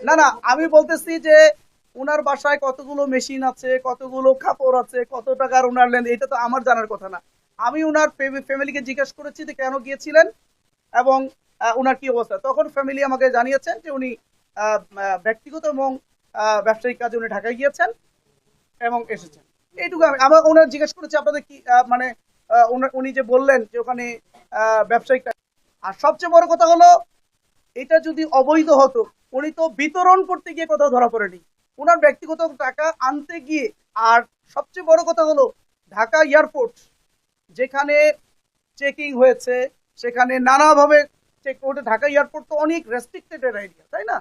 না না, আমি বলতেছি যে উনার বাসায় কতগুলো মেশিন আছে, কতগুলো কাপড় আছে, কত টাকার উনার লেন, এটা তো আমার জানার কথা না। আমি উনার ফ্যামিলিকে জিজ্ঞেস করেছি যে কেন গিয়েছিলেন এবং উনার কি অবস্থা। তখন ফ্যামিলি আমাকে জানিয়েছেন যে উনি ব্যক্তিগত এবং ব্যবসায়িক কাজে উনি ঢাকায় গিয়েছেন এবং এসেছেন। এইটুকু আমি আমার ওনার জিজ্ঞেস করেছি আপনাদের কি মানে উনি যে বললেন যে ওখানে ব্যবসায়িক আর সবচেয়ে বড় কথা হলো এটা যদি অবৈধ হতো উনি তো বিতরণ করতে গিয়ে কোথাও ধরা পড়েনি, ওনার ব্যক্তিগত টাকা আনতে গিয়ে। আর সবচেয়ে বড় কথা হলো ঢাকা এয়ারপোর্ট যেখানে চেকিং হয়েছে, সেখানে নানাভাবে চেক করতে, ঢাকা এয়ারপোর্ট তো অনেক রেস্ট্রিক্টেড এরিয়া, তাই না?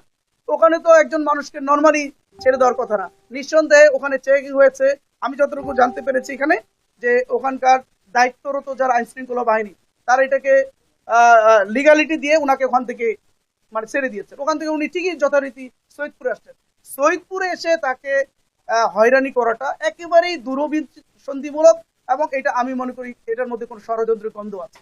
ওখানে তো একজন মানুষকে নর্মালি ছেড়ে দেওয়ার কথা না। নিঃসন্দেহে ওখানে চেকিং হয়েছে। আমি যতটুকু জানতে পেরেছি এখানে যে ওখানকার দায়িত্বরত যারা আইন শৃঙ্খলা বাহিনী তারা এটাকে লিগালিটি দিয়ে ওনাকে ওখান থেকে মানে ছেড়ে দিয়েছেন। ওখান থেকে উনি ঠিকই যথারীতি সৈয়দপুরে আসছেন। সৈয়দপুরে এসে তাকে হয়রানি করাটা একেবারেই দুরভিসন্ধিমূলক এবং এটা আমি মনে করি এটার মধ্যে কোনো ষড়যন্ত্রের গন্ধ আছে।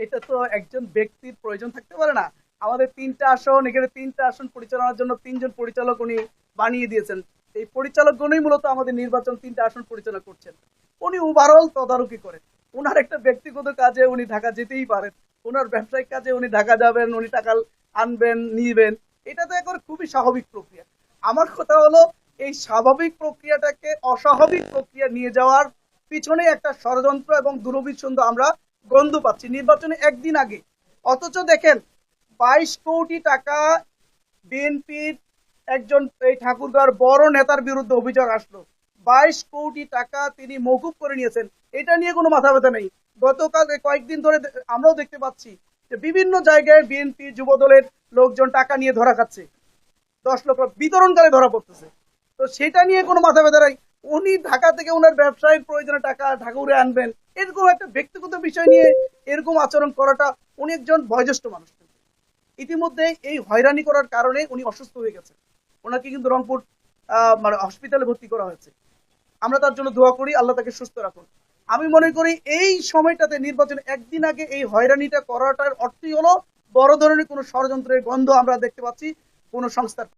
এটা তো একজন ব্যক্তির প্রয়োজন থাকতে পারে না? আমাদের তিনটা আসন, এখানে তিনটা আসন পরিচালনার জন্য তিনজন পরিচালক উনি বানিয়ে দিয়েছেন। এই পরিচালকগণই মূলত আমাদের নির্বাচন তিনটা আসন পরিচালনা করছেন। উনি ওভারঅল তদারকি করেন। উনার একটা ব্যক্তিগত কাজে উনি ঢাকা যেতেই পারেন, উনার ব্যবসায়িক কাজে উনি ঢাকা যাবেন, উনি টাকা আনবেন নিবেন, এটা তো এখন খুবই স্বাভাবিক প্রক্রিয়া। আমার কথা হলো এই স্বাভাবিক প্রক্রিয়াটাকে অস্বাভাবিক প্রক্রিয়া নিয়ে যাওয়ার পিছনে একটা ষড়যন্ত্র এবং দুরভিসন্ধি আমরা গন্ধ পাচ্ছি নির্বাচনে একদিন আগে। অথচ দেখেন 22 কোটি টাকা বিএনপির একজন এই ঠাকুরগাঁওর বড় নেতার বিরুদ্ধে অভিযোগ আসলো, 22 কোটি টাকা তিনি মকুব করে নিয়েছেন। এটা নিয়ে কোনো মাথা ব্যথা নেই। গতকাল কয়েকদিন ধরে আমরাও দেখতে পাচ্ছি যে বিভিন্ন জায়গায় বিএনপি যুব দলের লোকজন টাকা নিয়ে ধরা খাচ্ছে, 10 লক্ষ বিতরণকালে ধরা পড়তেছে। তো সেটা নিয়ে কোনো মাথা ব্যথা নাই। উনি ঢাকা থেকে ওনার ব্যবসায়িক প্রয়োজনে টাকা ঢাকুরে আনবেন, এরকম একটা ব্যক্তিগত বিষয় নিয়ে এরকম আচরণ করাটা, উনি একজন বয়োজ্যেষ্ঠ মানুষ। ইতিমধ্যে এই হয়রানি করার কারণে উনি অসুস্থ হয়ে গেছেন। ওনাকে কিন্তু রংপুর মানে হসপিটালে ভর্তি করা হয়েছে। আমরা তার জন্য দোয়া করি আল্লাহ তাকে সুস্থ রাখুন। আমি মনে করি এই সময়টাতে নির্বাচন একদিন আগে এই হয়রানিটা করাটার অর্থই হলো বড় ধরনের কোনো ষড়যন্ত্রের গন্ধ আমরা দেখতে পাচ্ছি কোন সংস্থার।